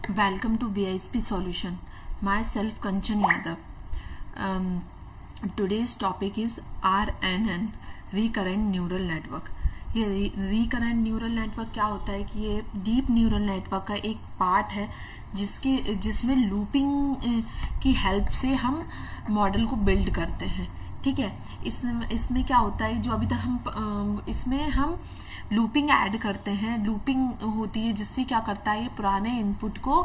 Welcome to BISP Solution. Myself Kanchan Yadav. Today's topic is RNN, Recurrent Neural Network. ये recurrent neural network क्या होता है कि ये डीप न्यूरल नेटवर्क का एक पार्ट है जिसमें लूपिंग की हेल्प से हम मॉडल को बिल्ड करते हैं। ठीक है, इसमें क्या होता है, जो अभी तक हम इसमें हम लूपिंग ऐड करते हैं, लूपिंग होती है जिससे क्या करता है, ये पुराने इनपुट को,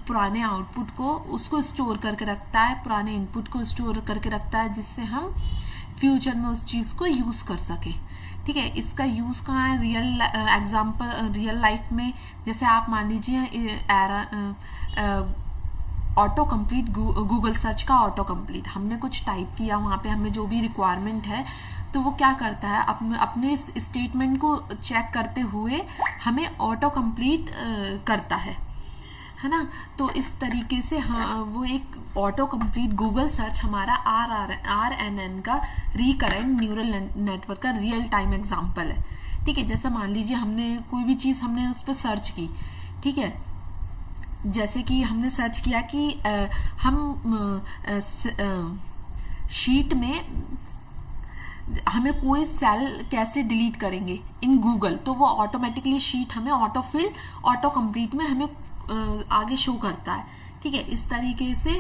पुराने आउटपुट को उसको स्टोर करके रखता है, पुराने इनपुट को स्टोर करके रखता है जिससे हम फ्यूचर में उस चीज़ को यूज़ कर सकें। ठीक है, इसका यूज़ कहाँ है, रियल लाइफ में। जैसे आप मान लीजिए ऑटो कंप्लीट, गूगल सर्च का ऑटो कंप्लीट, हमने कुछ टाइप किया, वहाँ पे हमें जो भी रिक्वायरमेंट है तो वो क्या करता है, अपने स्टेटमेंट को चेक करते हुए हमें ऑटो कंप्लीट करता है ना। तो इस तरीके से हाँ, वो एक ऑटो कंप्लीट गूगल सर्च हमारा RNN का रिकरेंट न्यूरल नेटवर्क का रियल टाइम एग्जांपल है। ठीक है, जैसे मान लीजिए हमने कोई भी चीज़ हमने उस पर सर्च की। ठीक है, जैसे कि हमने सर्च किया कि हम शीट में हमें कोई सेल कैसे डिलीट करेंगे इन गूगल, तो वो ऑटोमेटिकली शीट हमें ऑटो कंप्लीट में हमें आगे शो करता है। ठीक है, इस तरीके से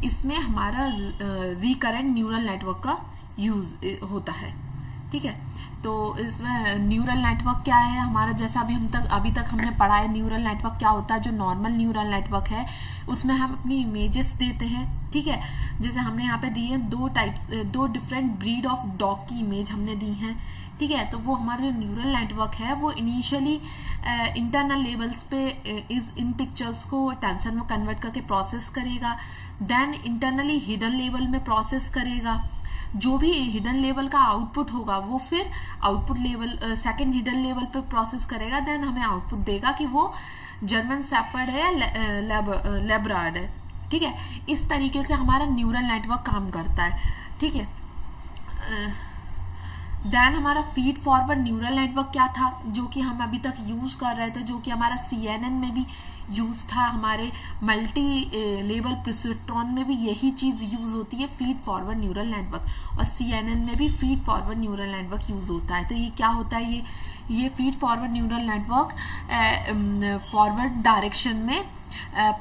इसमें हमारा रिकरेंट न्यूरल नेटवर्क का यूज होता है। ठीक है, तो इसमें न्यूरल नेटवर्क क्या है हमारा, जैसा अभी तक हमने पढ़ा है, न्यूरल नेटवर्क क्या होता है। जो नॉर्मल न्यूरल नेटवर्क है उसमें हम अपनी इमेजेस देते हैं। ठीक है, जैसे हमने यहाँ पे दी है दो डिफरेंट ब्रीड ऑफ डॉग की इमेज हमने दी हैं। ठीक है, तो वो हमारा जो न्यूरल नेटवर्क है वो इनिशियली इंटरनल लेवल्स पे इन पिक्चर्स को टेंसर में कन्वर्ट करके प्रोसेस करेगा, देन इंटरनली हिडन लेवल में प्रोसेस करेगा। जो भी हिडन लेवल का आउटपुट होगा वो फिर output level second hidden level पे प्रोसेस करेगा, देन हमें आउटपुट देगा कि वो जर्मन शेफर्ड है या लेब्राड है। ठीक है, इस तरीके से हमारा न्यूरल नेटवर्क काम करता है। ठीक है, देन हमारा फीड फॉरवर्ड न्यूरल नेटवर्क क्या था, जो कि हम अभी तक यूज कर रहे थे, जो कि हमारा CNN में भी यूज था, हमारे मल्टी लेवल प्रिसिट्रॉन में भी यही चीज यूज होती है, फीड फॉरवर्ड न्यूरल नेटवर्क, और CNN में भी feed forward neural network use होता है। तो ये क्या होता है, ये feed forward neural network forward direction में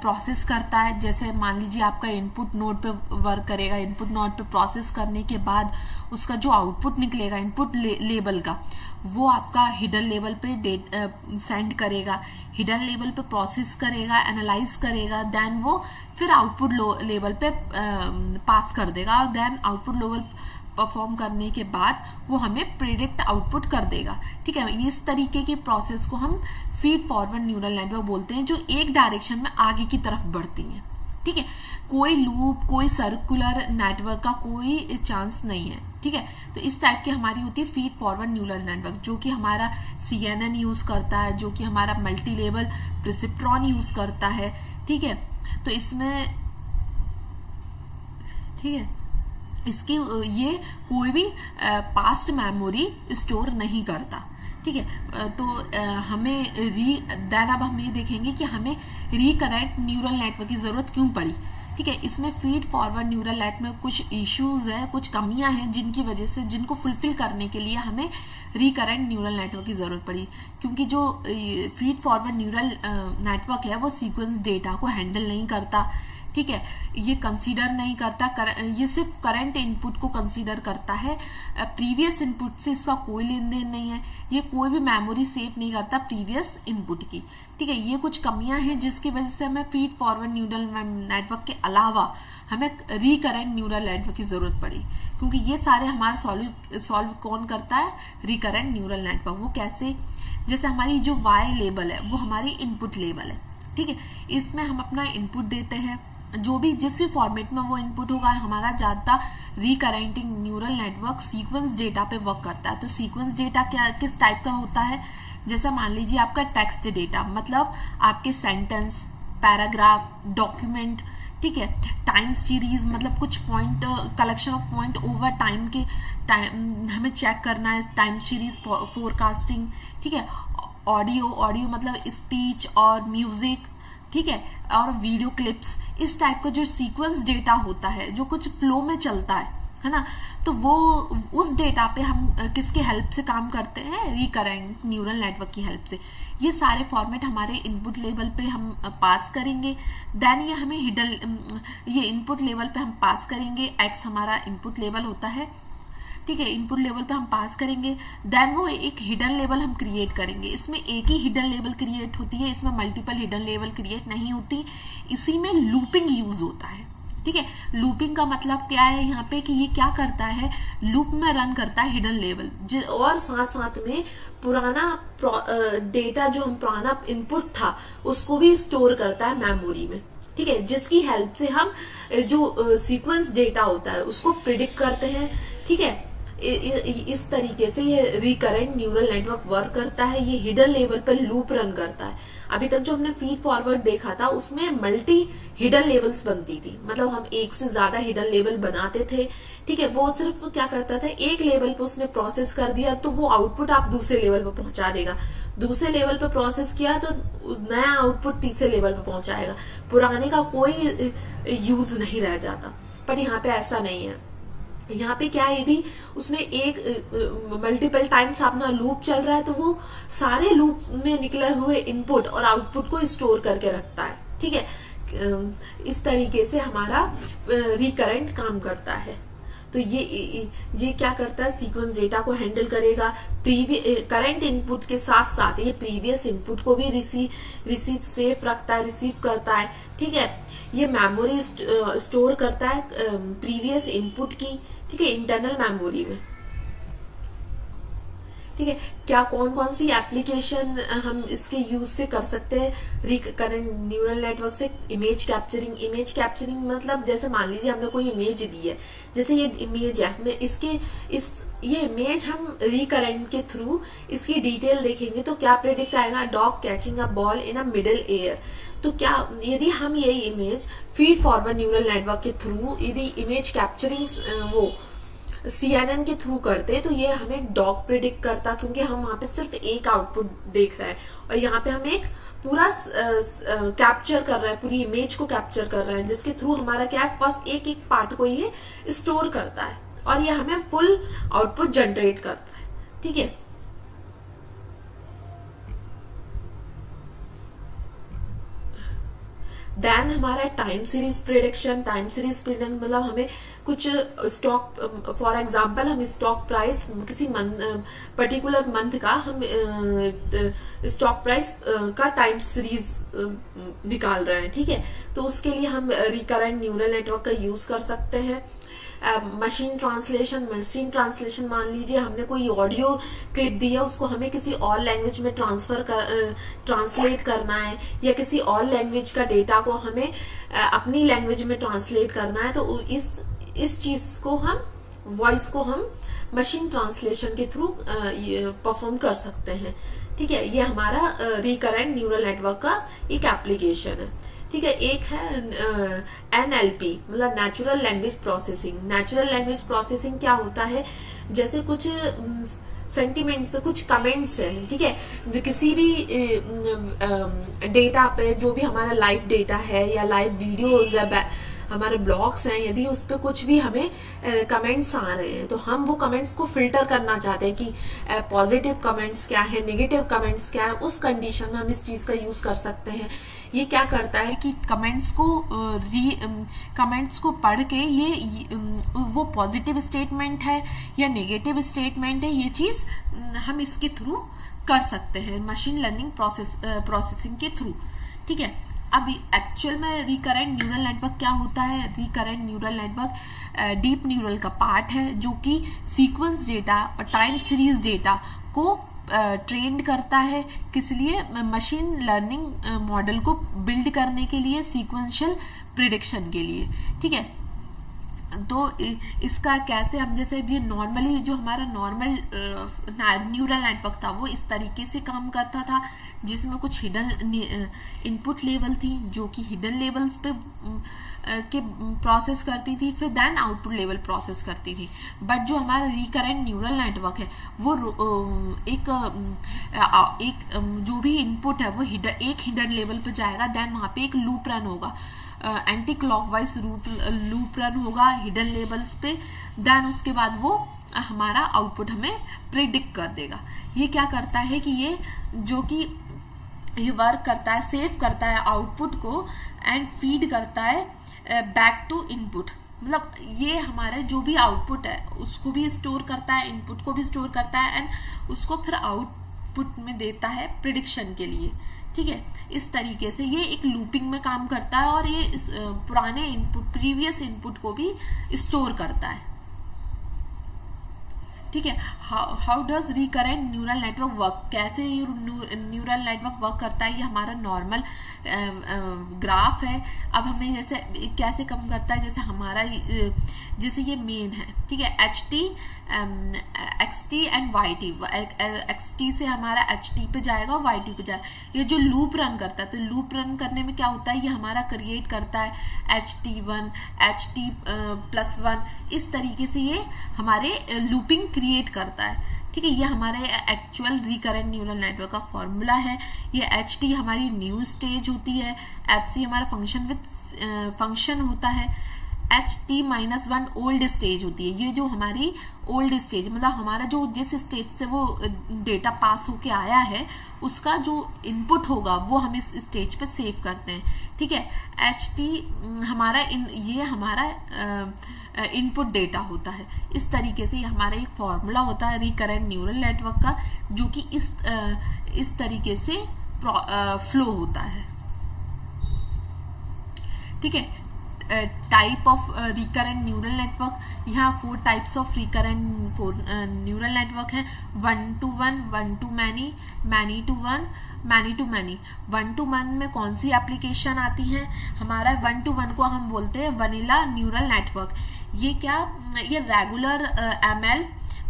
प्रोसेस करता है। जैसे मान लीजिए आपका इनपुट नोड पे वर्क करेगा, इनपुट नोड पे प्रोसेस करने के बाद उसका जो आउटपुट निकलेगा इनपुट लेवल का, वो आपका हिडन लेवल पे सेंड करेगा, हिडन लेवल पे प्रोसेस करेगा, एनालाइज करेगा, देन वो फिर आउटपुट लेवल पे पास कर देगा, और देन आउटपुट लेवल परफॉर्म करने के बाद वो हमें प्रेडिक्ट आउटपुट कर देगा। ठीक है, इस तरीके की प्रोसेस को हम फीड फॉरवर्ड न्यूरल नेटवर्क बोलते हैं, जो एक डायरेक्शन में आगे की तरफ बढ़ती है। ठीक है, कोई लूप, कोई सर्कुलर नेटवर्क का कोई चांस नहीं है। ठीक है, तो इस टाइप की हमारी होती है फीड फॉरवर्ड न्यूरल नेटवर्क, जो कि हमारा CNN यूज करता है, जो कि हमारा मल्टी लेवल प्रिसिप्ट्रॉन यूज करता है। ठीक है, तो इसमें ठीक है, इसकी ये कोई भी पास्ट मेमोरी स्टोर नहीं करता। ठीक है, तो हमें देन अब हम ये देखेंगे कि हमें रिकरेंट न्यूरल नेटवर्क की जरूरत क्यों पड़ी। ठीक है, इसमें फीड फॉरवर्ड न्यूरल नेट में कुछ इश्यूज हैं, कुछ कमियां हैं, जिनकी वजह से जिनको फुलफिल करने के लिए हमें रिकरेंट न्यूरल नेटवर्क की जरूरत पड़ी। क्योंकि जो फीड फॉरवर्ड न्यूरल नेटवर्क है वो सीक्वेंस डेटा को हैंडल नहीं करता। ठीक है, ये कंसीडर नहीं करता, ये सिर्फ करंट इनपुट को कंसीडर करता है, प्रीवियस इनपुट से इसका कोई लेन देन नहीं है, ये कोई भी मेमोरी सेव नहीं करता प्रीवियस इनपुट की। ठीक है, ये कुछ कमियां हैं जिसकी वजह से हमें फीड फॉरवर्ड न्यूरल नेटवर्क के अलावा हमें रिकरेंट न्यूरल नेटवर्क की जरूरत पड़ी, क्योंकि ये सारे हमारा सॉल्व कौन करता है, रिकरेंट न्यूरल नेटवर्क। वो कैसे, जैसे हमारी जो Y लेवल है वो हमारी इनपुट लेवल है। ठीक है, इसमें हम अपना इनपुट देते हैं, जो भी जिस भी फॉर्मेट में वो इनपुट होगा, हमारा ज्यादा रिकरेंटिंग न्यूरल नेटवर्क सीक्वेंस डेटा पे वर्क करता है। तो सीक्वेंस डेटा किस टाइप का होता है, जैसा मान लीजिए आपका टेक्स्ट डेटा, मतलब आपके सेंटेंस, पैराग्राफ, डॉक्यूमेंट। ठीक है, टाइम सीरीज मतलब कुछ point, collection of point over time के टाइम हमें चेक करना है, टाइम सीरीज फोरकास्टिंग। ठीक है, ऑडियो मतलब स्पीच और म्यूजिक, ठीक है, और वीडियो क्लिप्स, इस टाइप का जो सीक्वेंस डेटा होता है जो कुछ फ्लो में चलता है ना, तो वो उस डेटा पे हम किसके हेल्प से काम करते हैं, रिकरेंट न्यूरल नेटवर्क की हेल्प से। ये सारे फॉर्मेट हमारे इनपुट लेवल पे हम पास करेंगे, देन ये हमें ये इनपुट लेवल पे हम पास करेंगे, एक्स हमारा इनपुट लेवल होता है, ठीक है, इनपुट लेवल पे हम पास करेंगे, देन वो एक हिडन लेवल हम क्रिएट करेंगे। इसमें एक ही हिडन लेवल क्रिएट होती है, इसमें मल्टीपल हिडन लेवल क्रिएट नहीं होती। इसी में लूपिंग यूज होता है, ठीक है। लूपिंग का मतलब क्या है यहाँ पे कि ये क्या करता है, लूप में रन करता है हिडन लेवल, और साथ साथ में पुराना डेटा जो हम पुराना इनपुट था उसको भी स्टोर करता है मेमोरी में, ठीक है, जिसकी हेल्प से हम जो सीक्वेंस डेटा होता है उसको प्रिडिक्ट करते हैं, ठीक है। इस तरीके से ये रिकरेंट न्यूरल नेटवर्क वर्क करता है। ये हिडन लेवल पर लूप रन करता है। अभी तक जो हमने फीड फॉरवर्ड देखा था उसमें मल्टी हिडन लेवल्स बनती थी, मतलब हम एक से ज्यादा हिडन लेवल बनाते थे, ठीक है। वो सिर्फ क्या करता था, एक लेवल पे उसने प्रोसेस कर दिया तो वो आउटपुट आप दूसरे लेवल पे पहुंचा देगा, दूसरे लेवल पे प्रोसेस किया तो नया आउटपुट तीसरे लेवल पे पहुंचाएगा, पुराने का कोई यूज नहीं रह जाता। पर यहाँ पे ऐसा नहीं है। यहाँ पे क्या है, यदि उसने एक मल्टीपल टाइम्स अपना लूप चल रहा है तो वो सारे लूप में निकले हुए इनपुट और आउटपुट को स्टोर करके रखता है, ठीक है। इस तरीके से हमारा रिकरेंट काम करता है। तो ये क्या करता है, सीक्वेंस डेटा को हैंडल करेगा, करंट इनपुट के साथ साथ ये प्रीवियस इनपुट को भी रिसीव सेफ रखता है, रिसीव करता है, ठीक है। ये मेमोरी स्टोर करता है प्रीवियस इनपुट की, ठीक है, इंटरनल मेमोरी में, ठीक है। क्या कौन कौन सी एप्लीकेशन हम इसके यूज से कर सकते हैं रिकरेंट न्यूरल नेटवर्क से, इमेज कैप्चरिंग मतलब जैसे मान लीजिए हमने कोई इमेज दी है, जैसे ये इमेज है, मैं ये इमेज हम रिकरेंट के थ्रू इसकी डिटेल देखेंगे तो क्या प्रेडिक्ट आएगा, dog catching a ball in a middle air. तो क्या यदि हम ये image feed forward neural network के थ्रू यदि इमेज कैप्चरिंग वो CNN के थ्रू करते तो ये हमें डॉग प्रिडिक्ट करता, क्योंकि हम वहां पे सिर्फ एक आउटपुट देख रहे हैं और यहाँ पे हम एक पूरा कैप्चर कर रहे हैं, पूरी इमेज को कैप्चर कर रहे हैं, जिसके थ्रू हमारा क्या है, फर्स्ट एक एक पार्ट को ये स्टोर करता है और ये हमें फुल आउटपुट जनरेट करता है, ठीक है। देन हमारा टाइम सीरीज प्रिडिक्शन मतलब हमें कुछ स्टॉक, फॉर एग्जांपल हम स्टॉक प्राइस किसी पर्टिकुलर मंथ का हम स्टॉक प्राइस का टाइम सीरीज निकाल रहे हैं, ठीक है। तो उसके लिए हम रिकरेंट न्यूरल नेटवर्क का यूज कर सकते हैं। मशीन ट्रांसलेशन मान लीजिए हमने कोई ऑडियो क्लिप दिया, उसको हमें किसी और लैंग्वेज में ट्रांसलेट करना है, या किसी और लैंग्वेज का डेटा को हमें अपनी लैंग्वेज में ट्रांसलेट करना है, तो इस चीज को हम वॉइस को हम मशीन ट्रांसलेशन के थ्रू परफॉर्म कर सकते हैं, ठीक है। ये हमारा रिकरेंट न्यूरल नेटवर्क का एक एप्लीकेशन है, ठीक है। एक है NLP मतलब नेचुरल लैंग्वेज प्रोसेसिंग क्या होता है, जैसे कुछ सेंटिमेंट्स, कुछ कमेंट्स हैं, ठीक है, किसी भी डेटा पे जो भी हमारा लाइव डेटा है या लाइव वीडियोज है, हमारे ब्लॉग्स हैं, यदि उस पर कुछ भी हमें कमेंट्स आ रहे हैं तो हम वो कमेंट्स को फिल्टर करना चाहते हैं कि पॉजिटिव कमेंट्स क्या है, नेगेटिव कमेंट्स क्या है, उस कंडीशन में हम इस चीज का यूज कर सकते हैं। ये क्या करता है कि कमेंट्स को पढ़ के ये वो पॉजिटिव स्टेटमेंट है या नेगेटिव स्टेटमेंट है, ये चीज हम इसके थ्रू कर सकते हैं मशीन लर्निंग प्रोसेसिंग के थ्रू, ठीक है। अब एक्चुअल में रिकरेंट न्यूरल नेटवर्क क्या होता है, recurrent neural network deep neural का पार्ट है जो कि सीक्वेंस डेटा और टाइम सीरीज डेटा को ट्रेंड करता है, किस लिए, मशीन लर्निंग मॉडल को बिल्ड करने के लिए, सीक्वेंशियल प्रिडिक्शन के लिए, ठीक है। तो इसका कैसे हम, जैसे ये नॉर्मली जो हमारा नॉर्मल न्यूरल नेटवर्क था वो इस तरीके से काम करता था, जिसमें कुछ हिडन इनपुट लेवल थी जो कि हिडन लेवल्स पे के प्रोसेस करती थी, फिर देन आउटपुट लेवल प्रोसेस करती थी। बट जो हमारा रिकरेंट न्यूरल नेटवर्क है वो एक जो भी इनपुट है वो एक हिडन लेवल पे जाएगा, देन वहाँ पे एक लूप रन होगा, एंटी क्लॉकवाइज लूप रन होगा हिडन लेवल्स पे, देन उसके बाद वो हमारा आउटपुट हमें प्रिडिक्ट कर देगा। ये क्या करता है कि ये जो कि ये वर्क करता है, सेव करता है आउटपुट को एंड फीड करता है बैक टू इनपुट। मतलब ये हमारे जो भी आउटपुट है उसको भी स्टोर करता है, इनपुट को भी स्टोर करता है एंड उसको फिर आउटपुट में देता है प्रिडिक्शन के लिए। ठीक है, इस तरीके से ये एक लूपिंग में काम करता है और ये पुराने इनपुट, प्रीवियस इनपुट को भी स्टोर करता है। ठीक है, how does recurrent neural network work, कैसे ये न्यूरल नेटवर्क वर्क करता है। ये हमारा नॉर्मल ग्राफ है। अब हमें जैसे कैसे कम करता है, जैसे हमारा जैसे ये मेन है, ठीक है, XT एंड YT, XT से हमारा HT पे जाएगा और YT पे जाएगा। ये जो लूप रन करता है, तो लूप रन करने में क्या होता है, ये हमारा क्रिएट करता है HT1 HT+1, इस तरीके से ये हमारे लूपिंग क्रिएट करता है। ठीक है, ये हमारे एक्चुअल रिकरेंट न्यूरल नेटवर्क का फॉर्मूला है। ये HT हमारी न्यू स्टेज होती है, FC हमारा फंक्शन होता है, HT-1 ओल्ड स्टेज होती है। ये जो हमारी ओल्ड स्टेज, मतलब हमारा जो जिस स्टेज से वो डेटा पास होके आया है उसका जो इनपुट होगा वो हम इस स्टेज पे सेव करते हैं। ठीक है, HT हमारा ये हमारा इनपुट डेटा होता है। इस तरीके से हमारा एक फॉर्मूला होता है रिकरेंट न्यूरल नेटवर्क का, जो कि इस तरीके से फ्लो होता है। ठीक है, type of recurrent neural network, यहाँ 4 types of recurrent neural network है। 1-to-1, 1-to-many, many-to-1, many-to-many। 1-to-1 में कौन सी एप्लीकेशन आती हैं, हमारा 1-to-1 को हम बोलते हैं वनीला न्यूरल नेटवर्क। ये क्या, ये रेगुलर ML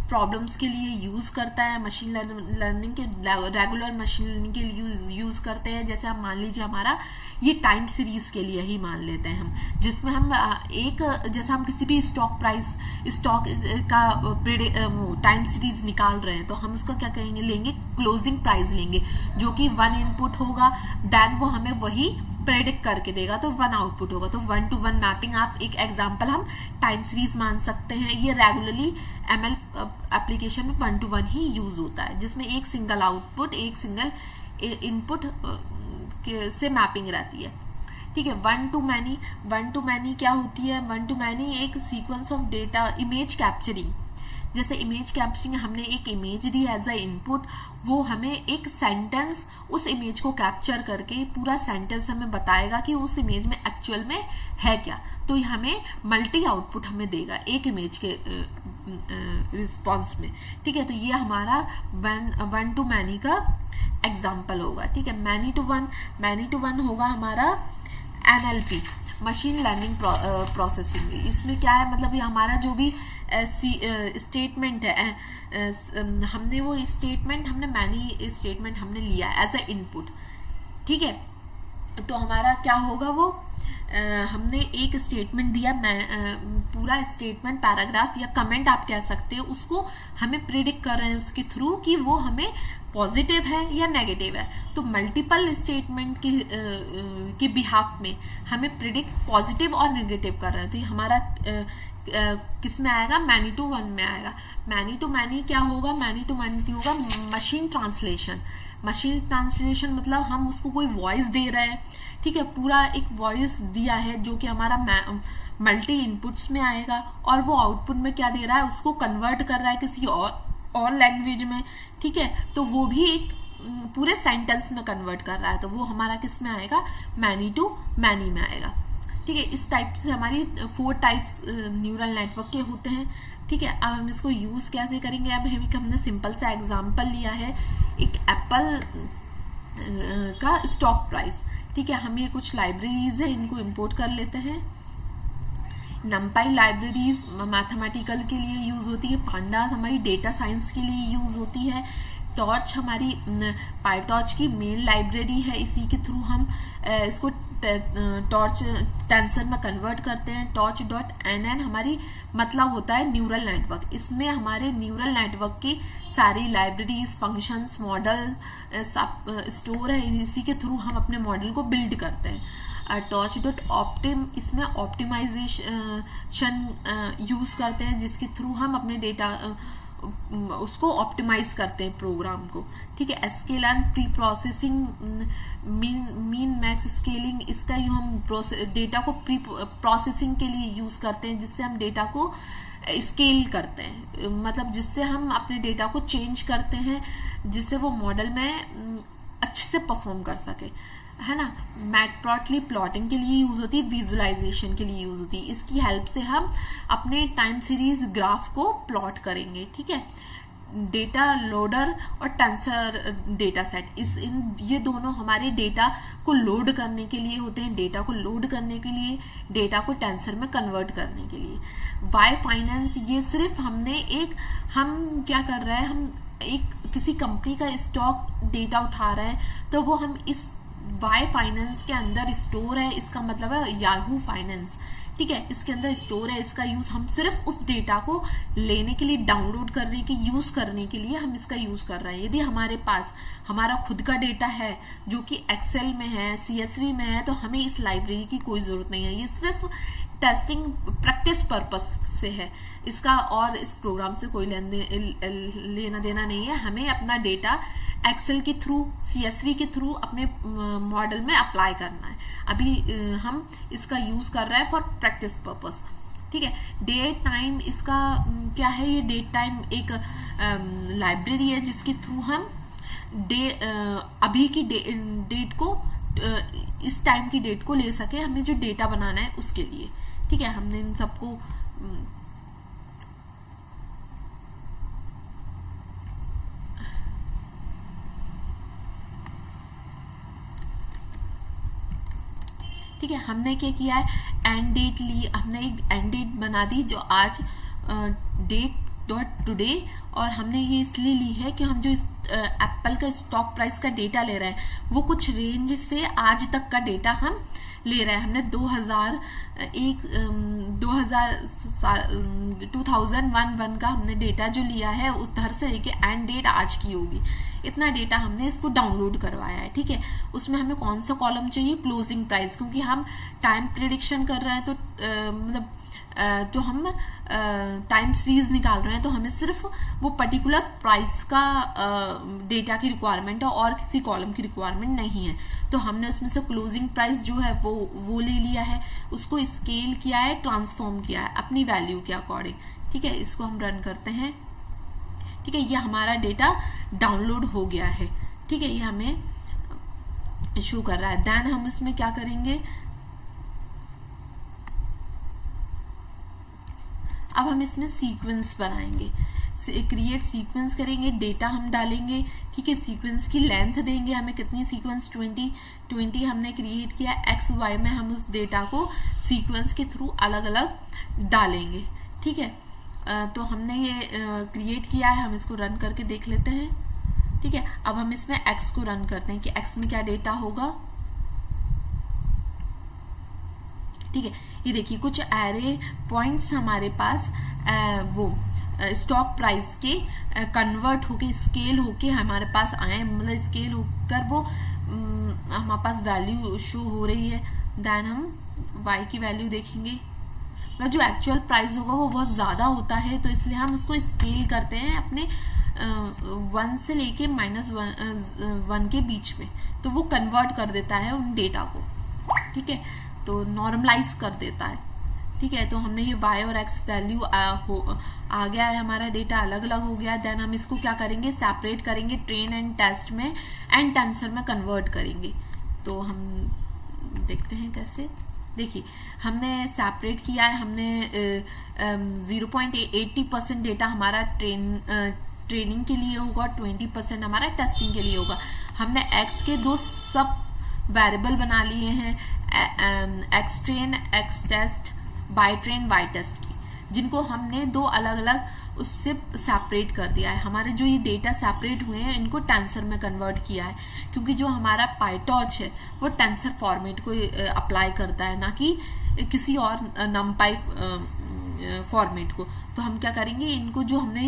प्रॉब्लम्स के लिए यूज़ करता है, मशीन लर्निंग के रेगुलर मशीन लर्निंग के लिए यूज़ करते हैं। जैसे हम मान लीजिए हमारा ये टाइम सीरीज के लिए ही मान लेते हैं हम, जिसमें हम जैसे हम किसी भी स्टॉक का टाइम सीरीज निकाल रहे हैं, तो हम उसका क्या कहेंगे, लेंगे क्लोजिंग प्राइस लेंगे, जो कि 1 इनपुट होगा, देन वो हमें वही प्रेडिक्ट करके देगा, तो 1 आउटपुट होगा। तो 1-to-1 मैपिंग आप एक एग्जांपल हम टाइम सीरीज मान सकते हैं। ये रेगुलरली ML एप्लीकेशन में 1-to-1 ही यूज होता है, जिसमें एक सिंगल आउटपुट, एक सिंगल इनपुट से मैपिंग रहती है। ठीक है, 1-to-many क्या होती है, 1-to-many एक sequence of data, image capturing. जैसे इमेज कैप्चरिंग, हमने एक इमेज दी एज अ इनपुट, वो हमें एक सेंटेंस उस इमेज को कैप्चर करके पूरा सेंटेंस हमें बताएगा कि उस इमेज में एक्चुअल में है क्या। तो हमें मल्टी आउटपुट हमें देगा एक इमेज के रिस्पॉन्स में। ठीक है, तो ये हमारा 1-to-many का एग्जाम्पल होगा। ठीक है, many-to-1 होगा हमारा NLP, मशीन लर्निंग प्रोसेसिंग। इसमें क्या है, मतलब ये हमारा जो भी स्टेटमेंट है, हमने वो स्टेटमेंट, हमने मैनी स्टेटमेंट हमने लिया एज अ इनपुट। ठीक है, तो हमारा क्या होगा, वो हमने एक स्टेटमेंट दिया, पूरा स्टेटमेंट, पैराग्राफ या कमेंट आप कह सकते हो, उसको हमें प्रिडिक्ट कर रहे हैं उसके थ्रू कि वो हमें पॉजिटिव है या नेगेटिव है। तो मल्टीपल स्टेटमेंट के बिहाफ में हमें प्रिडिक्ट पॉजिटिव और नेगेटिव कर रहे हैं। तो ये हमारा किस में आएगा, many-to-1 में आएगा। many-to-many क्या होगा, many-to-many होगा मशीन ट्रांसलेशन। मशीन ट्रांसलेशन मतलब हम उसको कोई वॉइस दे रहे हैं, ठीक है, पूरा एक वॉइस दिया है जो कि हमारा मल्टी इनपुट्स में आएगा, और वो आउटपुट में क्या दे रहा है, उसको कन्वर्ट कर रहा है किसी और लैंग्वेज में। ठीक है, तो वो भी एक पूरे सेंटेंस में कन्वर्ट कर रहा है, तो वो हमारा किस में आएगा, many-to-many में आएगा। ठीक है, इस टाइप से हमारी 4 टाइप्स न्यूरल नेटवर्क के होते हैं। ठीक है, अब हम इसको यूज़ कैसे करेंगे, अब हमने सिंपल सा एग्जांपल लिया है, एक एप्पल का स्टॉक प्राइस। ठीक है, हम ये कुछ लाइब्रेरीज है, इनको इंपोर्ट कर लेते हैं। नमपाई लाइब्रेरीज मैथमेटिकल के लिए यूज़ होती है, पांडास हमारी डेटा साइंस के लिए यूज़ होती है, टॉर्च हमारी पाईटॉर्च की मेन लाइब्रेरी है, इसी के थ्रू हम इसको टॉर्च टेंसर में कन्वर्ट करते हैं। टॉर्च डॉट एन हमारी मतलब होता है न्यूरल नेटवर्क, इसमें हमारे न्यूरल नेटवर्क की सारी लाइब्रेरीज, फंक्शंस, मॉडल स्टोर है, इसी के थ्रू हम अपने मॉडल को बिल्ड करते हैं। टॉर्च डॉट ऑप्टिम, इसमें ऑप्टिमाइजेशन यूज करते हैं, जिसके थ्रू हम अपने डेटा उसको ऑप्टिमाइज करते हैं प्रोग्राम को, ठीक है। Scale and pre processing, mean max scaling, इसका हम डेटा को प्री प्रोसेसिंग के लिए यूज करते हैं, जिससे हम डेटा को स्केल करते हैं, मतलब जिससे हम अपने डेटा को चेंज करते हैं, जिससे वो मॉडल में अच्छे से परफॉर्म कर सके, है ना। मैटप्लॉटली प्लॉटिंग के लिए यूज होती है, विजुअलाइजेशन के लिए यूज होती है, इसकी हेल्प से हम अपने टाइम सीरीज ग्राफ को प्लॉट करेंगे, ठीक है। डेटा लोडर और टेंसर डेटा सेट, ये दोनों हमारे डेटा को लोड करने के लिए होते हैं, डेटा को लोड करने के लिए, डेटा को टेंसर में कन्वर्ट करने के लिए। वाई फाइनेंस, ये सिर्फ हम क्या कर रहे हैं, हम एक किसी कंपनी का स्टॉक डेटा उठा रहे हैं, तो वो हम इस वाई फाइनेंस के अंदर स्टोर है, इसका मतलब है याहू फाइनेंस, ठीक है, इसके अंदर स्टोर है। इसका यूज हम सिर्फ उस डेटा को लेने के लिए, डाउनलोड करने के, यूज करने के लिए हम इसका यूज कर रहे हैं। यदि हमारे पास हमारा खुद का डेटा है जो कि एक्सेल में है, CSV में है, तो हमें इस लाइब्रेरी की कोई जरूरत नहीं है, ये सिर्फ टेस्टिंग प्रैक्टिस पर्पस से है इसका, और इस प्रोग्राम से कोई लेना देना नहीं है। हमें अपना डेटा एक्सेल के थ्रू, CSV के थ्रू अपने मॉडल में अप्लाई करना है। अभी हम इसका यूज कर रहे हैं फॉर प्रैक्टिस पर्पस, ठीक है। डेट टाइम, इसका क्या है, ये डेट टाइम एक लाइब्रेरी है जिसके थ्रू हम अभी की डेट को, इस टाइम की डेट को ले सके, हमें जो डेटा बनाना है उसके लिए, ठीक है। हमने इन सबको ठीक है, हमने क्या किया है, एंड डेट ली, हमने एक एंड डेट बना दी जो आज डेट डॉट टुडे, और हमने ये इसलिए ली है कि हम जो एप्पल का स्टॉक प्राइस का डेटा ले रहे हैं वो कुछ रेंज से आज तक का डेटा हम ले रहे हैं। हमने 2001 का हमने डेटा जो लिया है उधर से लेके एंड डेट आज की होगी, इतना डेटा हमने इसको डाउनलोड करवाया है, ठीक है। उसमें हमें कौन सा कॉलम चाहिए, क्लोजिंग प्राइस, क्योंकि हम टाइम प्रिडिक्शन कर रहे हैं, तो मतलब जो हम टाइम सीरीज निकाल रहे हैं, तो हमें सिर्फ वो पर्टिकुलर प्राइस का डेटा की रिक्वायरमेंट है और किसी कॉलम की रिक्वायरमेंट नहीं है। तो हमने उसमें से क्लोजिंग प्राइस जो है वो ले लिया है, उसको स्केल किया है, ट्रांसफॉर्म किया है अपनी वैल्यू के अकॉर्डिंग, ठीक है। इसको हम रन करते हैं, ठीक है। ये हमारा डेटा डाउनलोड हो गया है, ठीक है, ये हमें शो कर रहा है। देन हम इसमें क्या करेंगे, अब हम इसमें सीक्वेंस बनाएंगे, क्रिएट सीक्वेंस करेंगे, डेटा हम डालेंगे, ठीक है। सीक्वेंस की लेंथ देंगे, हमें कितनी सीक्वेंस 20 हमने क्रिएट किया, XY में हम उस डेटा को सीक्वेंस के थ्रू अलग अलग डालेंगे, ठीक है। तो हमने ये क्रिएट किया है, हम इसको रन करके देख लेते हैं, ठीक है। अब हम इसमें X को रन करते हैं कि X में क्या डेटा होगा, ठीक है। ये देखिए कुछ एरे पॉइंट्स हमारे पास वो स्टॉक प्राइस के कन्वर्ट होके, स्केल होके हमारे पास आए, मतलब स्केल होकर वो हमारे पास वैल्यू शो हो रही है। देन हम Y की वैल्यू देखेंगे, मतलब जो एक्चुअल प्राइस होगा वो बहुत ज़्यादा होता है, तो इसलिए हम उसको स्केल करते हैं अपने 1 से लेके -1 के बीच में, तो वो कन्वर्ट कर देता है उन डेटा को, ठीक है, तो नॉर्मलाइज कर देता है, ठीक है। तो हमने ये Y और X वैल्यू आ गया है, हमारा डेटा अलग अलग हो गया। देन हम इसको क्या करेंगे, सेपरेट करेंगे, ट्रेन एंड टेस्ट में एंड टेंसर में कन्वर्ट करेंगे। तो हम देखते हैं कैसे, देखिए हमने सेपरेट किया है, हमने 0.80% डेटा हमारा ट्रेनिंग के लिए होगा, 20% हमारा टेस्टिंग के लिए होगा। हमने X के 2 सब वेरिएबल बना लिए हैं, X train, X test, Y train Y test की, जिनको हमने दो अलग अलग उससे सेपरेट कर दिया है। हमारे जो ये डेटा सेपरेट हुए हैं इनको टेंसर में कन्वर्ट किया है, क्योंकि जो हमारा पाइटॉर्च है वो टेंसर फॉर्मेट को अप्लाई करता है, ना कि किसी और नमपाई फॉर्मेट को। तो हम क्या करेंगे, इनको जो हमने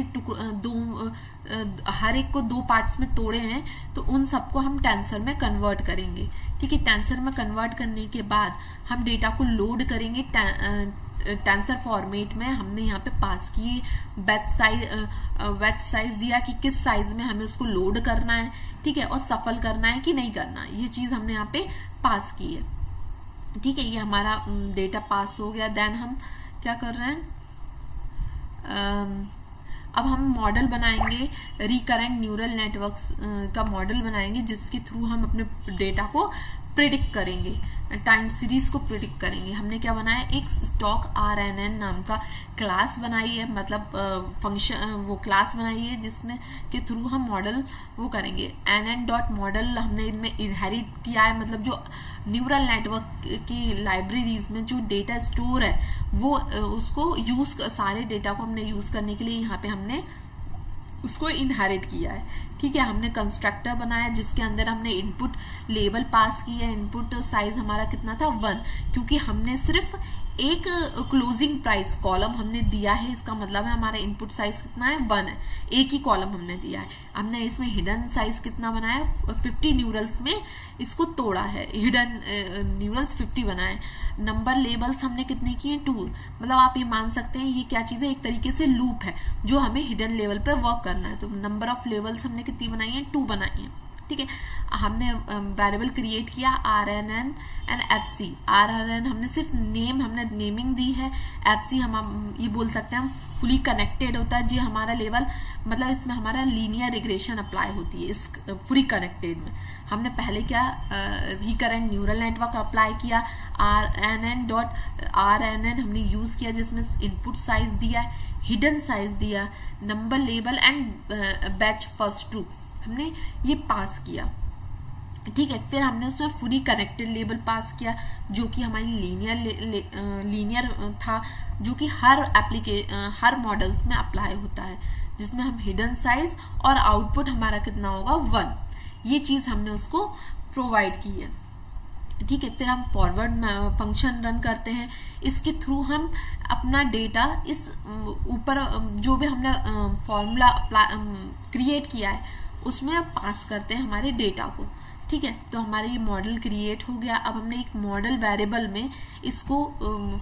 हर एक को दो पार्ट्स में तोड़े हैं तो उन सबको हम टेंसर में कन्वर्ट करेंगे। ठीक है, टेंसर में कन्वर्ट करने के बाद हम डेटा को लोड करेंगे टेंसर फॉर्मेट में। हमने यहाँ पे पास किए बैच साइज दिया कि किस साइज में हमें उसको लोड करना है, ठीक है, और सफल करना है कि नहीं करना, ये चीज हमने यहाँ पे पास की है। ठीक है, ये हमारा डेटा पास हो गया। देन हम क्या कर रहे हैं, अब हम मॉडल बनाएंगे, रिकरेंट न्यूरल नेटवर्क्स का मॉडल बनाएंगे, जिसके थ्रू हम अपने डेटा को प्रिडिक्ट करेंगे, टाइम सीरीज को प्रिडिक्ट करेंगे। हमने क्या बनाया, एक स्टॉक RNN नाम का क्लास बनाई है, मतलब फंक्शन वो क्लास बनाई है जिसमें के थ्रू हम मॉडल वो करेंगे। NN.model हमने इनमें इनहेरिट किया है, मतलब जो न्यूरल नेटवर्क की लाइब्रेरीज में जो डेटा स्टोर है वो उसको यूज, सारे डेटा को हमने यूज करने के लिए यहाँ पे हमने उसको इनहेरिट किया है। ठीक है, हमने कंस्ट्रक्टर बनाया जिसके अंदर हमने इनपुट लेबल पास की है। इनपुट साइज हमारा कितना था 1, क्योंकि हमने सिर्फ एक क्लोजिंग प्राइस कॉलम हमने दिया है, इसका मतलब है हमारा इनपुट साइज कितना है 1 है, एक ही कॉलम हमने दिया है। हमने इसमें हिडन साइज कितना बनाया, 50 न्यूरल्स में इसको तोड़ा है, हिडन न्यूरल्स 50 बनाए। नंबर लेबल्स हमने कितने किए 2, मतलब आप ये मान सकते हैं ये क्या चीज है, एक तरीके से लूप है जो हमें हिडन लेवल पे वर्क करना है। तो नंबर ऑफ लेवल्स हमने कितनी बनाई है, 2 बनाई है। ठीक है, हमने वेरिएबल क्रिएट किया RNN एंड FC। RNN हमने सिर्फ नेम, हमने नेमिंग दी है। FC हम ये बोल सकते हैं हम फुली कनेक्टेड होता है जी हमारा लेवल, मतलब इसमें हमारा लीनियर रिग्रेशन अप्लाई होती है इस फुली कनेक्टेड में। हमने पहले क्या रिकरेंट न्यूरल नेटवर्क अप्लाई किया, RNN हमने यूज किया जिसमें इनपुट साइज दिया, हिडन साइज दिया, number label and batch first true हमने ये पास किया। ठीक है, फिर हमने उसमें फुली कनेक्टेड लेबल पास किया जो कि हमारी लीनियर था, जो कि हर मॉडल्स में अप्लाई होता है, जिसमें हम हिडन साइज और आउटपुट हमारा कितना होगा 1, ये चीज हमने उसको प्रोवाइड की है। ठीक है, फिर हम फॉरवर्ड फंक्शन रन करते हैं, इसके थ्रू हम अपना डेटा इस ऊपर जो भी हमने फॉर्मूला क्रिएट किया है उसमें पास करते हैं हमारे डेटा को। ठीक है, तो हमारा ये मॉडल क्रिएट हो गया। अब हमने एक मॉडल वेरिएबल में इसको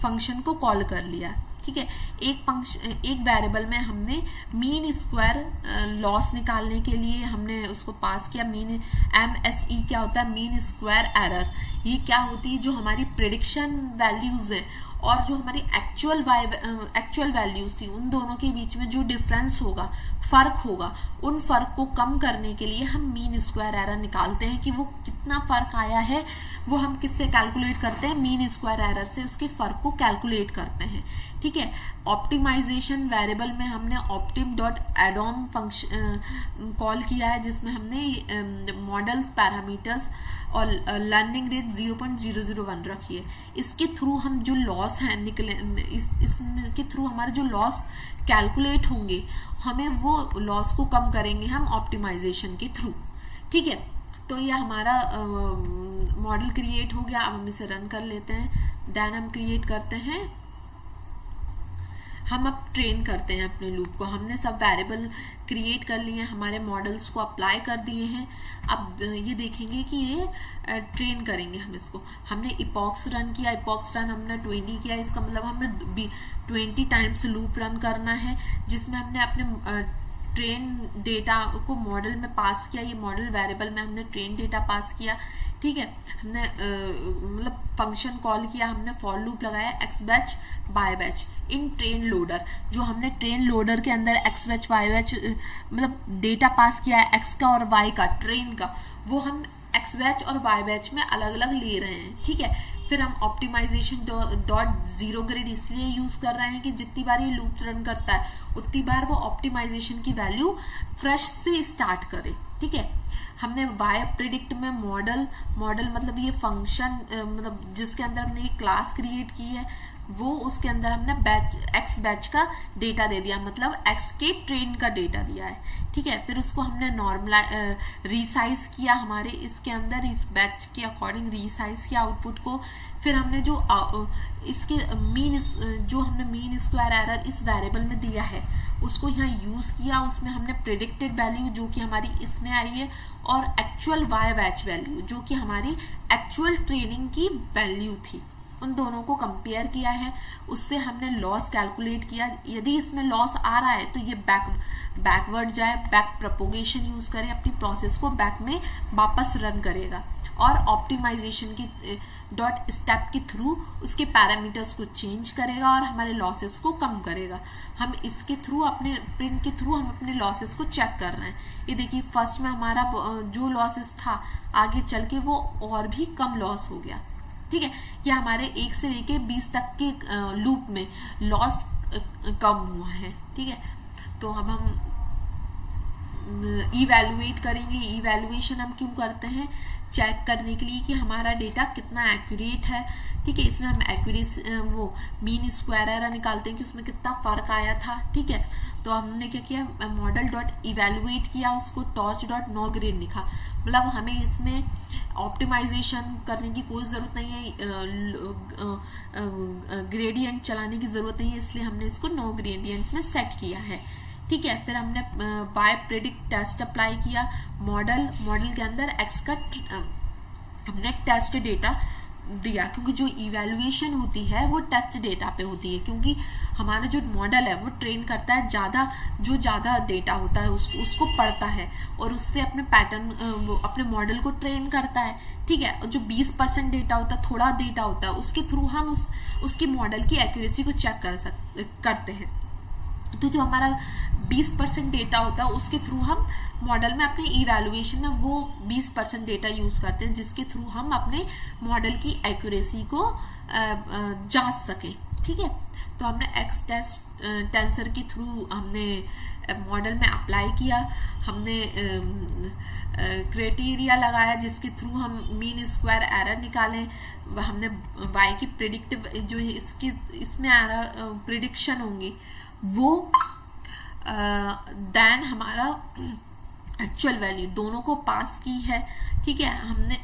फंक्शन को कॉल कर लिया। ठीक है, एक वेरिएबल में हमने मीन स्क्वायर लॉस निकालने के लिए हमने उसको पास किया। मीन MSE क्या होता है, मीन स्क्वायर एरर। ये क्या होती है, जो हमारी प्रेडिक्शन वैल्यूज है और जो हमारी एक्चुअल वैल्यूज थी उन दोनों के बीच में जो डिफरेंस होगा, फर्क होगा, उन फर्क को कम करने के लिए हम मीन स्क्वायर एरर निकालते हैं कि वो कितना फर्क आया है। वो हम किससे कैलकुलेट करते हैं, मीन स्क्वायर एरर से उसके फर्क को कैलकुलेट करते हैं। ठीक है, ऑप्टिमाइजेशन वेरिएबल में हमने optim.addon फंक्शन कॉल किया है, जिसमें हमने मॉडल्स पैरामीटर्स और लर्निंग रेट 0.001 रखी है। इसके थ्रू हम जो लॉस है निकले, इसके थ्रू हमारे जो लॉस कैलकुलेट होंगे हमें वो लॉस को कम करेंगे हम ऑप्टिमाइजेशन के थ्रू। ठीक है, तो ये हमारा मॉडल क्रिएट हो गया। अब हम इसे रन कर लेते हैं। देन हम क्रिएट करते हैं, हम अब ट्रेन करते हैं अपने लूप को। हमने सब वेरिएबल क्रिएट कर लिए हैं, हमारे मॉडल्स को अप्लाई कर दिए हैं। अब ये देखेंगे कि ये ट्रेन करेंगे हम इसको। हमने इपॉक्स रन किया, इपॉक्स रन हमने 20 किया, इसका मतलब हमें 20 टाइम्स लूप रन करना है, जिसमें हमने अपने ट्रेन डेटा को मॉडल में पास किया। ये मॉडल वेरिएबल में हमने ट्रेन डेटा पास किया। ठीक है, हमने मतलब फंक्शन कॉल किया, हमने फॉर लूप लगाया X batch Y batch in train loader. जो हमने ट्रेन लोडर के अंदर एक्स बैच वाई बैच मतलब डेटा पास किया है एक्स का और वाई का ट्रेन का, वो हम एक्स बैच और वाई बैच में अलग अलग ले रहे हैं। ठीक है, फिर हम ऑप्टिमाइजेशन डॉट जीरो ग्रिड इसलिए यूज कर रहे हैं कि जितनी बार ये लूप रन करता है उतनी बार वो ऑप्टिमाइजेशन की वैल्यू फ्रेश से स्टार्ट करे। ठीक है, हमने वाई प्रिडिक्ट में मॉडल मतलब ये फंक्शन मतलब जिसके अंदर हमने ये क्लास क्रिएट की है, वो उसके अंदर हमने एक्स बैच का डेटा दे दिया, मतलब एक्स के ट्रेन का डेटा दिया है, ठीक है। फिर उसको हमने रीसाइज किया, हमारे इसके अंदर इस बैच के अकॉर्डिंग रीसाइज किया आउटपुट को। फिर हमने जो इसके जो हमने मीन स्क्वायर एरर इस वेरिएबल में दिया है उसको यहाँ यूज किया, उसमें हमने प्रेडिक्टेड वैल्यू जो कि हमारी इसमें आई है और एक्चुअल वाई बैच वैल्यू जो कि हमारी एक्चुअल ट्रेनिंग की वैल्यू थी, उन दोनों को कंपेयर किया है। उससे हमने लॉस कैलकुलेट किया, यदि इसमें लॉस आ रहा है तो ये बैकवर्ड जाए, बैक प्रोपोगेशन यूज करे, अपनी प्रोसेस को बैक में वापस रन करेगा और ऑप्टिमाइजेशन की डॉट स्टेप के थ्रू उसके पैरामीटर्स को चेंज करेगा और हमारे लॉसेस को कम करेगा। हम इसके थ्रू अपने प्रिंट के थ्रू हम अपने लॉसेस को चेक कर रहे हैं। ये देखिए फर्स्ट में हमारा जो लॉसेस था आगे चल के वो और भी कम लॉस हो गया, ठीक है। ये हमारे 1 से लेके 20 तक के लूप में लॉस कम हुआ है, ठीक है। तो अब हम इवैल्यूएट करेंगे। इवैल्यूएशन हम क्यों करते हैं? चेक करने के लिए कि हमारा डेटा कितना एक्यूरेट है, ठीक है। इसमें हम एक्यूरेसी वो मीन स्क्वायर एरर निकालते हैं कि उसमें कितना फर्क आया था, ठीक है। तो हमने क्या किया, मॉडल डॉट इवैल्यूएट किया, उसको टॉर्च डॉट नो ग्रेड लिखा, मतलब हमें इसमें ऑप्टिमाइजेशन करने की कोई ज़रूरत नहीं है, ग्रेडियंट चलाने की ज़रूरत नहीं है, इसलिए हमने इसको नो ग्रेडियंट में सेट किया है, ठीक है। फिर हमने बाय प्रेडिक्ट टेस्ट अप्लाई किया, मॉडल के अंदर एक्स का हमने टेस्ट डेटा दिया, क्योंकि जो इवैल्यूएशन होती है वो टेस्ट डेटा पे होती है, क्योंकि हमारा जो मॉडल है वो ट्रेन करता है ज़्यादा डेटा होता है उसको पढ़ता है और उससे अपने पैटर्न अपने मॉडल को ट्रेन करता है, ठीक है। और जो 20% डेटा होता है, थोड़ा डेटा होता है, उसके थ्रू हम उसकी मॉडल की एक्यूरेसी को चेक करते हैं। तो जो हमारा 20% डेटा होता है उसके थ्रू हम मॉडल में अपने इवैल्यूएशन में वो 20% डेटा यूज करते हैं, जिसके थ्रू हम अपने मॉडल की एक्यूरेसी को जांच सकें, ठीक है। तो हमने एक्स टेंसर के थ्रू हमने मॉडल में अप्लाई किया, हमने क्राइटेरिया लगाया जिसके थ्रू हम मीन स्क्वायर एरर निकालें, हमने वाई की प्रेडिक्टिव जो इसमें प्रिडिक्शन होंगी वो देन हमारा एक्चुअल वैल्यू दोनों को पास की है, ठीक है। हमने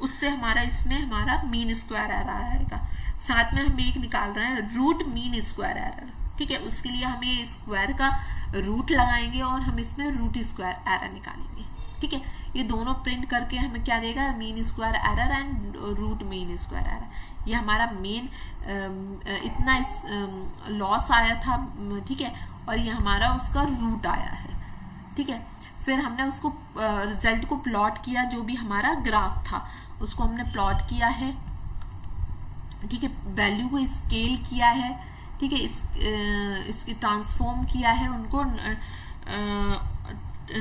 उससे हमारा मीन स्क्वायर एरर आएगा, साथ में हम एक निकाल रहे हैं रूट मीन स्क्वायर एरर, ठीक है। उसके लिए हम ये स्क्वायर का रूट लगाएंगे और हम इसमें रूट स्क्वायर एरर निकालेंगे, ठीक है। ये दोनों प्रिंट करके हमें क्या देगा, mean square error and root mean square error. ये हमारा मेन इतना लॉस आया था, ठीक है, और ये हमारा उसका रूट आया है, ठीक है। फिर हमने उसको रिजल्ट को प्लॉट किया, जो भी हमारा ग्राफ था उसको हमने प्लॉट किया है, ठीक है। वैल्यू को स्केल किया है, ठीक है, इसकी ट्रांसफॉर्म किया है, उनको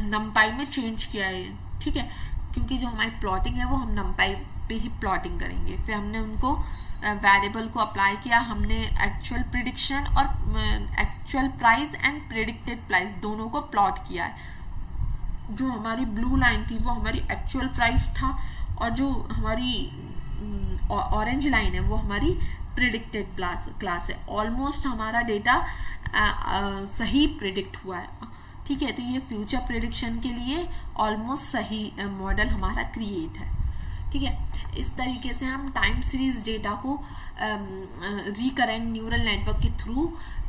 नमपाई में चेंज किया है, ठीक है, क्योंकि जो हमारी प्लॉटिंग है वो हम नमपाई पे ही प्लॉटिंग करेंगे। फिर हमने उनको वेरिएबल को अप्लाई किया, हमने एक्चुअल प्रिडिक्शन और actual price and predicted price दोनों को प्लॉट किया है। जो हमारी ब्लू लाइन थी वो हमारी एक्चुअल प्राइस था और जो हमारी ऑरेंज लाइन है वो हमारी प्रिडिक्टेड क्लास है। ऑलमोस्ट हमारा डेटा सही प्रिडिक्ट हुआ है, ठीक है। तो ये फ्यूचर प्रिडिक्शन के लिए ऑलमोस्ट सही मॉडल हमारा क्रिएट है, ठीक है। इस तरीके से हम टाइम सीरीज डेटा को रिकरेंट न्यूरल नेटवर्क के थ्रू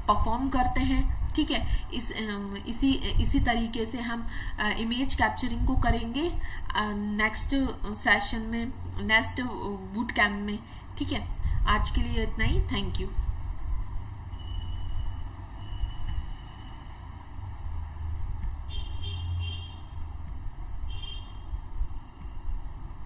परफॉर्म करते हैं, ठीक है। इसी तरीके से हम इमेज कैप्चरिंग को करेंगे नेक्स्ट सेशन में, नेक्स्ट बूट कैंप में, ठीक है। आज के लिए इतना ही, थैंक यू।